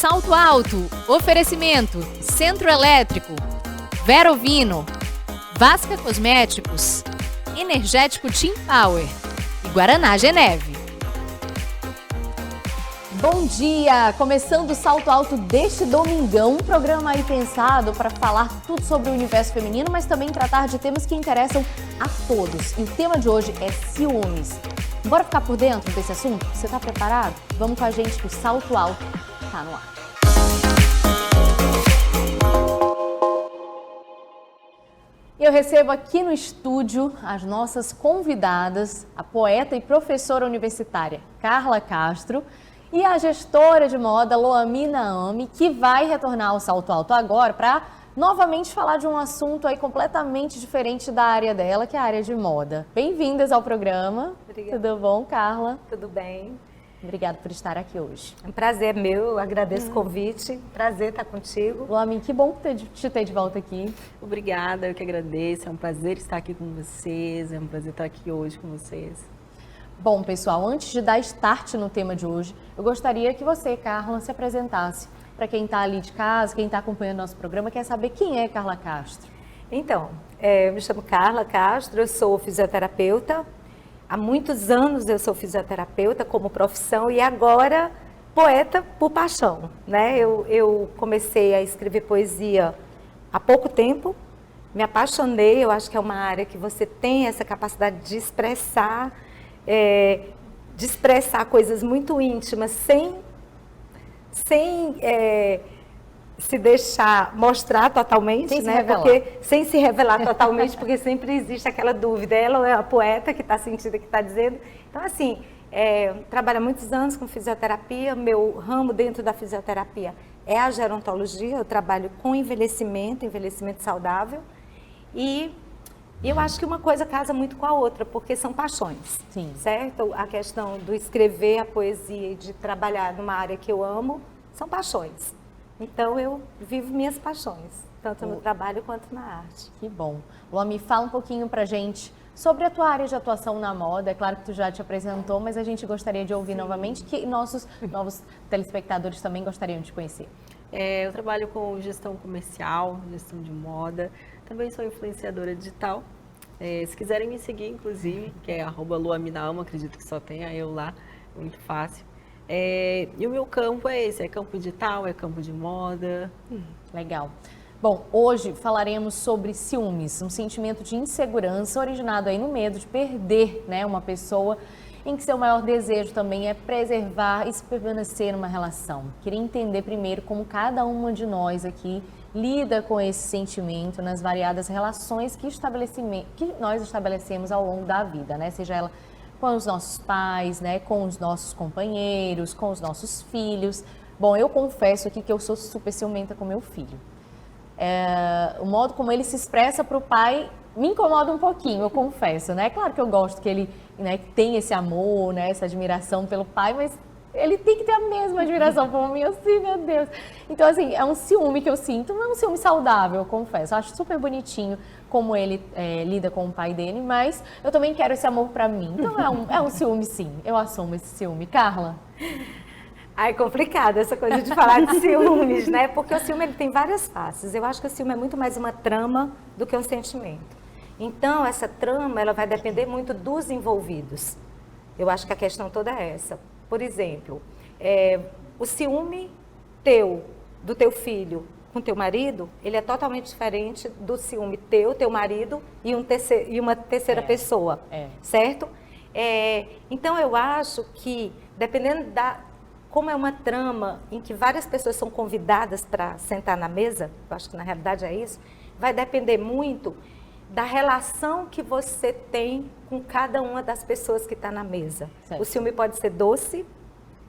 Salto Alto, oferecimento, Centro Elétrico, Verovino, Vasca Cosméticos, Energético Team Power e Guaraná Geneve. Bom dia! Começando o Salto Alto deste domingão, um programa aí pensado para falar tudo sobre o universo feminino, mas também tratar de temas que interessam a todos. E o tema de hoje é ciúmes. Bora ficar por dentro desse assunto? Você está preparado? Vamos com a gente que o Salto Alto está no ar. Eu recebo aqui no estúdio as nossas convidadas, a poeta e professora universitária Carla Castro e a gestora de moda Loami Naami, que vai retornar ao Salto Alto agora para novamente falar de um assunto aí completamente diferente da área dela, que é a área de moda. Bem-vindas ao programa. Obrigada. Tudo bom, Carla? Tudo bem. Obrigada por estar aqui hoje. É um prazer meu, eu agradeço o convite. Prazer estar contigo. Loami, que bom te ter de volta aqui. Obrigada, eu que agradeço. É um prazer estar aqui com vocês, é um prazer estar aqui hoje com vocês. Bom, pessoal, antes de dar start no tema de hoje, eu gostaria que você, Carla, se apresentasse. Para quem está ali de casa, quem está acompanhando nosso programa, quer saber quem é Carla Castro. Então, eu me chamo Carla Castro, eu sou fisioterapeuta. Há muitos anos eu sou fisioterapeuta como profissão e agora poeta por paixão, né? Eu comecei a escrever poesia há pouco tempo, me apaixonei, eu acho que é uma área que você tem essa capacidade de expressar coisas muito íntimas sem se deixar mostrar totalmente, sem né? Sem se revelar totalmente, porque sempre existe aquela dúvida, ela ou é a poeta que está sentindo, que está dizendo. Então, assim, trabalho há muitos anos com fisioterapia, meu ramo dentro da fisioterapia é a gerontologia, eu trabalho com envelhecimento saudável, e eu acho que uma coisa casa muito com a outra, porque são paixões, sim, certo? A questão do escrever a poesia e de trabalhar numa área que eu amo, são paixões. Então, eu vivo minhas paixões, tanto no trabalho quanto na arte. Que bom. Loami, fala um pouquinho pra gente sobre a tua área de atuação na moda. É claro que tu já te apresentou, mas a gente gostaria de ouvir novamente, que nossos novos telespectadores também gostariam de conhecer. Eu trabalho com gestão comercial, gestão de moda, também sou influenciadora digital. Se quiserem me seguir, inclusive, que é @loaminaama, acredito que só tenha eu lá, muito fácil. E o meu campo é esse, é campo digital, é campo de moda. Legal. Bom, hoje falaremos sobre ciúmes, um sentimento de insegurança originado aí no medo de perder, né, uma pessoa em que seu maior desejo também é preservar e se permanecer numa relação. Queria entender primeiro como cada uma de nós aqui lida com esse sentimento nas variadas relações que nós estabelecemos ao longo da vida, né, seja ela com os nossos pais, né, com os nossos companheiros, com os nossos filhos. Bom, eu confesso aqui que eu sou super ciumenta com meu filho. O modo como ele se expressa para o pai me incomoda um pouquinho, eu confesso, né? Claro que eu gosto que ele, né, tem esse amor, né, essa admiração pelo pai, mas ele tem que ter a mesma admiração por mim, assim, meu Deus. Então, assim, é um ciúme que eu sinto, não é um ciúme saudável, eu confesso. Eu acho super bonitinho como ele lida com o pai dele, mas eu também quero esse amor pra mim. Então, é um ciúme, sim. Eu assumo esse ciúme. Carla? É complicado essa coisa de falar de ciúmes, né? Porque o ciúme ele tem várias faces. Eu acho que o ciúme é muito mais uma trama do que um sentimento. Então, essa trama, ela vai depender muito dos envolvidos. Eu acho que a questão toda é essa. Por exemplo, o ciúme do teu filho com teu marido, ele é totalmente diferente do ciúme teu marido e uma terceira pessoa, certo? Então, eu acho que, dependendo como é uma trama em que várias pessoas são convidadas para sentar na mesa, eu acho que na realidade é isso, vai depender muito da relação que você tem com cada uma das pessoas que está na mesa. Certo. O ciúme pode ser doce,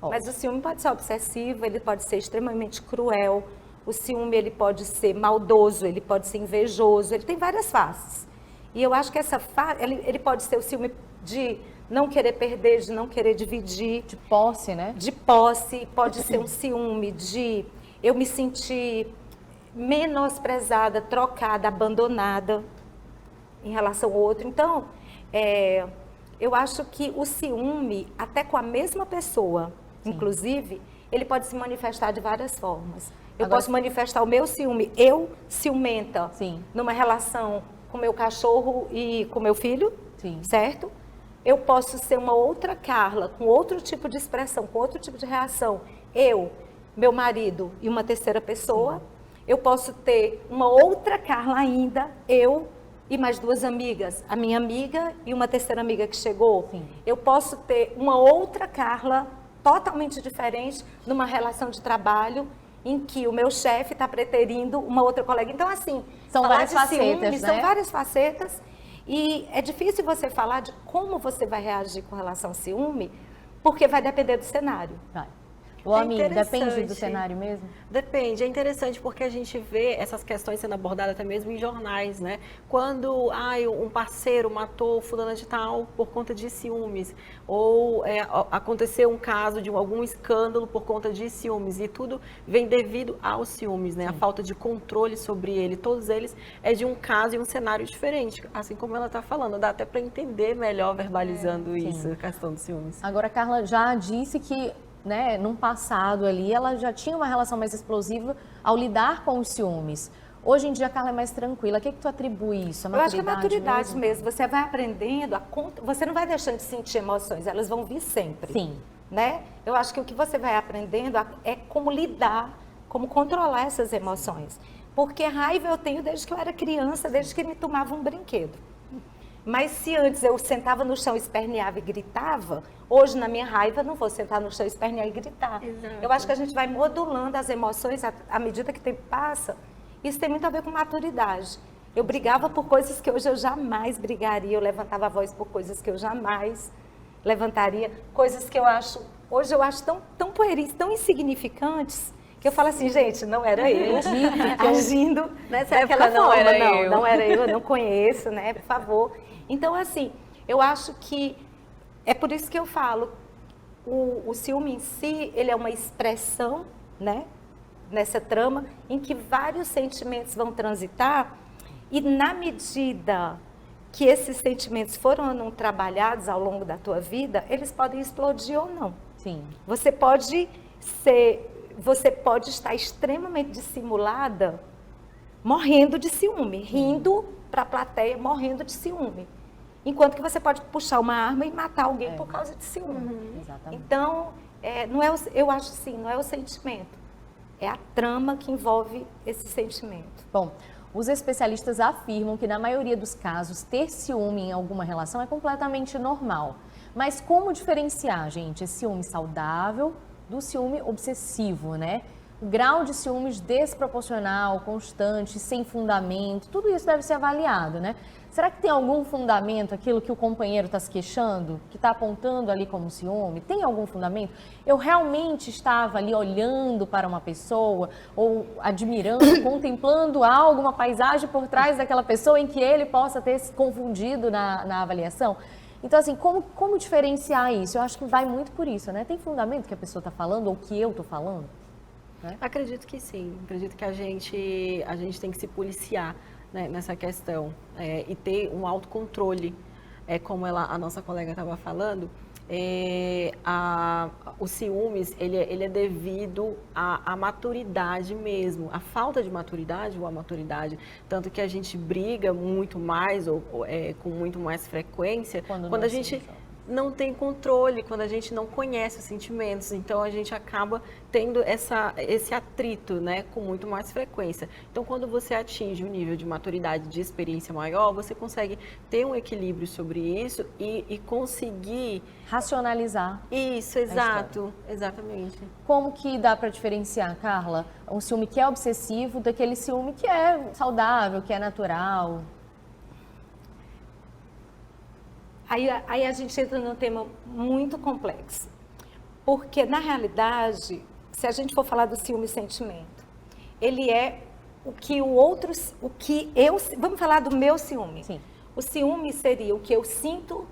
mas o ciúme pode ser obsessivo, ele pode ser extremamente cruel, o ciúme ele pode ser maldoso, ele pode ser invejoso, ele tem várias faces. E eu acho que essa fase, ele pode ser o ciúme de não querer perder, de não querer dividir. De posse, né? De posse, pode ser um ciúme de eu me sentir menosprezada, trocada, abandonada em relação ao outro. Então, eu acho que o ciúme, até com a mesma pessoa, sim, inclusive, ele pode se manifestar de várias formas. Eu Agora, posso manifestar o meu ciúme, eu ciumenta, Sim. numa relação com meu cachorro e com meu filho, Sim. certo? Eu posso ser uma outra Carla, com outro tipo de expressão, com outro tipo de reação. Eu, meu marido e uma terceira pessoa. Eu posso ter uma outra Carla ainda, eu e mais duas amigas. A minha amiga e uma terceira amiga que chegou. Sim. Eu posso ter uma outra Carla totalmente diferente numa relação de trabalho em que o meu chefe está preterindo uma outra colega. Então, assim, São falar várias de facetas, ciúmes, né? são várias facetas. E é difícil você falar de como você vai reagir com relação ao ciúme, porque vai depender do cenário. Vai. Luami, depende do interessante. cenário mesmo? Depende, é interessante porque a gente vê essas questões sendo abordadas até mesmo em jornais, né? Quando um parceiro matou fulana de tal por conta de ciúmes, ou aconteceu um caso de algum escândalo por conta de ciúmes, e tudo vem devido aos ciúmes, né? A falta de controle sobre ele, todos eles é de um caso e um cenário diferente, assim como ela está falando, dá até para entender melhor verbalizando isso, a questão dos ciúmes. Agora, a Carla já disse que, né, num passado ali, ela já tinha uma relação mais explosiva ao lidar com os ciúmes. Hoje em dia, a Carla é mais tranquila. O que tu atribui isso? Eu acho que é maturidade mesmo. Você vai aprendendo, você não vai deixando de sentir emoções, elas vão vir sempre. Sim. Né? Eu acho que o que você vai aprendendo é como lidar, como controlar essas emoções. Porque raiva eu tenho desde que eu era criança, desde que me tomava um brinquedo. Mas se antes eu sentava no chão, esperneava e gritava, hoje na minha raiva eu não vou sentar no chão, espernear e gritar. Exato. Eu acho que a gente vai modulando as emoções à medida que o tempo passa. Isso tem muito a ver com maturidade. Eu brigava por coisas que hoje eu jamais brigaria, eu levantava a voz por coisas que eu jamais levantaria, coisas que hoje eu acho tão pueris, tão insignificantes, que eu falo assim, gente, não era eu agindo Nessa daquela época não forma, era eu. não era eu não conheço, né, por favor. Então, assim, eu acho que é por isso que eu falo, o ciúme em si, ele é uma expressão, né, nessa trama, em que vários sentimentos vão transitar, e na medida que esses sentimentos foram trabalhados ao longo da tua vida, eles podem explodir ou não. Sim. Você pode estar extremamente dissimulada, morrendo de ciúme, rindo para a plateia, morrendo de ciúme. Enquanto que você pode puxar uma arma e matar alguém por causa de ciúme. Exatamente. Então, eu acho assim, não é o sentimento, é a trama que envolve esse sentimento. Bom, os especialistas afirmam que na maioria dos casos ter ciúme em alguma relação é completamente normal. Mas como diferenciar, gente, esse ciúme saudável do ciúme obsessivo, né? O grau de ciúmes desproporcional, constante, sem fundamento, tudo isso deve ser avaliado, né? Será que tem algum fundamento aquilo que o companheiro está se queixando, que está apontando ali como ciúme? Tem algum fundamento? Eu realmente estava ali olhando para uma pessoa, ou admirando, contemplando algo, uma paisagem por trás daquela pessoa em que ele possa ter se confundido na avaliação? Então, assim, como diferenciar isso? Eu acho que vai muito por isso, né? Tem fundamento que a pessoa está falando ou que eu estou falando? Né? Acredito que sim. Acredito que a gente tem que se policiar, né, nessa questão e ter um autocontrole, como a nossa colega estava falando. O ciúmes, ele é devido à maturidade mesmo, a falta de maturidade ou a maturidade, tanto que a gente briga muito mais ou com muito mais frequência quando a gente não tem controle, quando a gente não conhece os sentimentos, então a gente acaba tendo esse atrito, né, com muito mais frequência. Então, quando você atinge um nível de maturidade, de experiência maior, você consegue ter um equilíbrio sobre isso e conseguir racionalizar. Isso, exato, exatamente. Como que dá para diferenciar, Carla, um ciúme que é obsessivo daquele ciúme que é saudável, que é natural? Aí a gente entra num tema muito complexo, porque na realidade, se a gente for falar do ciúme sentimento, ele é vamos falar do meu ciúme. Sim. O ciúme seria o que eu sinto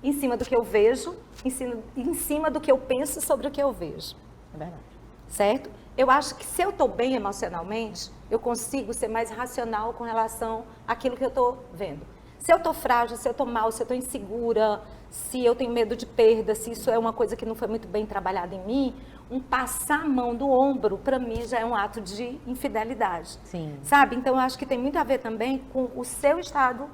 em cima do que eu vejo, em cima do que eu penso sobre o que eu vejo. É verdade. Certo? Eu acho que se eu estou bem emocionalmente, eu consigo ser mais racional com relação àquilo que eu estou vendo. Se eu estou frágil, se eu estou mal, se eu estou insegura, se eu tenho medo de perda, se isso é uma coisa que não foi muito bem trabalhada em mim, um passar a mão do ombro, para mim, já é um ato de infidelidade. Sim. Sabe? Então, eu acho que tem muito a ver também com o seu estado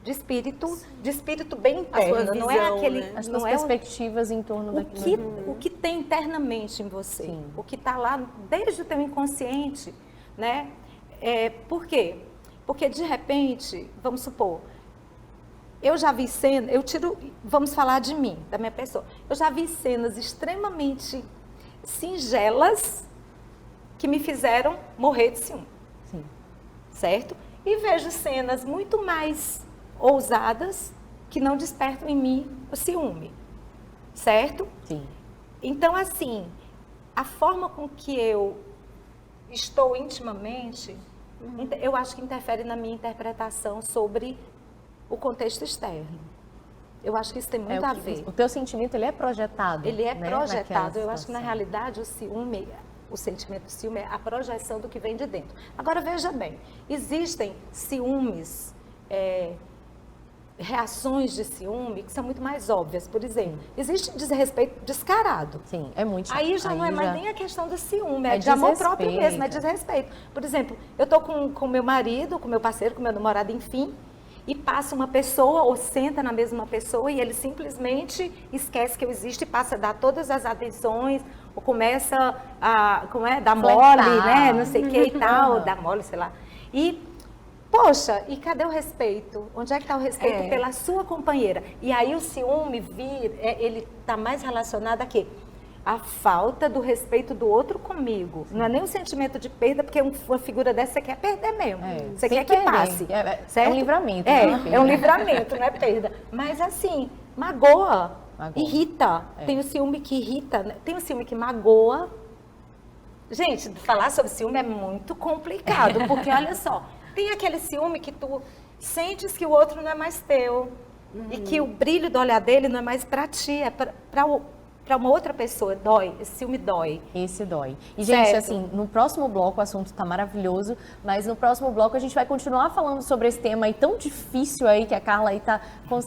de espírito bem interno. Não é visão, aquele... né? As não suas é perspectivas em torno daquilo. o que tem internamente em você, Sim. o que está lá desde o teu inconsciente, né? Por quê? Porque, de repente, vamos supor, eu já vi cenas, vamos falar de mim, da minha pessoa, eu já vi cenas extremamente singelas que me fizeram morrer de ciúme, Sim. certo? E vejo cenas muito mais ousadas que não despertam em mim o ciúme, certo? Sim. Então, assim, a forma com que eu estou intimamente, eu acho que interfere na minha interpretação sobre o contexto externo. Eu acho que isso tem muito a ver. O teu sentimento, ele é projetado. Ele é né, projetado. naquela Eu acho que, na situação. realidade, o sentimento de ciúme é a projeção do que vem de dentro. Agora, veja bem, existem ciúmes, reações de ciúme que são muito mais óbvias. Por exemplo, existe desrespeito descarado. Sim, é muito chato. Aí já não é mais nem a questão do ciúme, é É de amor próprio desrespeito. mesmo, é desrespeito. Por exemplo, eu estou com meu marido, com meu parceiro, com meu namorado, enfim, e passa uma pessoa ou senta na mesma pessoa e ele simplesmente esquece que eu existo e passa a dar todas as atenções, ou começa a, dar Flertar. mole, né, não sei o que e tal, dar mole, sei lá. E, poxa, e cadê o respeito? Onde é que está o respeito pela sua companheira? E aí o ciúme ele está mais relacionado a quê? A falta do respeito do outro comigo. Não é nem um sentimento de perda, porque uma figura dessa você quer perder mesmo. Você sem quer que perder. passe. É um livramento. É um livramento, não é perda. Mas assim, magoa, irrita. Tem o ciúme que irrita, né? Tem o ciúme que magoa. Gente, falar sobre ciúme é muito complicado, porque olha só, tem aquele ciúme que tu sentes que o outro não é mais teu. E que o brilho do olhar dele não é mais para ti, é para uma outra pessoa, dói, esse ciúme dói. Esse dói. E, gente, Certo. assim, no próximo bloco o assunto tá maravilhoso, mas no próximo bloco a gente vai continuar falando sobre esse tema aí tão difícil aí, que a Carla aí tá com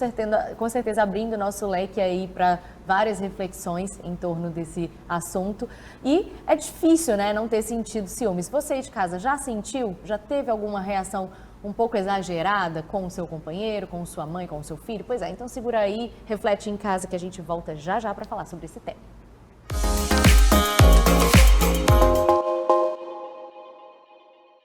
certeza abrindo o nosso leque aí para várias reflexões em torno desse assunto. E é difícil, né, não ter sentido ciúmes. Você aí de casa já sentiu? Já teve alguma reação um pouco exagerada com o seu companheiro, com sua mãe, com o seu filho? Pois é, então segura aí, reflete em casa que a gente volta já já para falar sobre esse tema.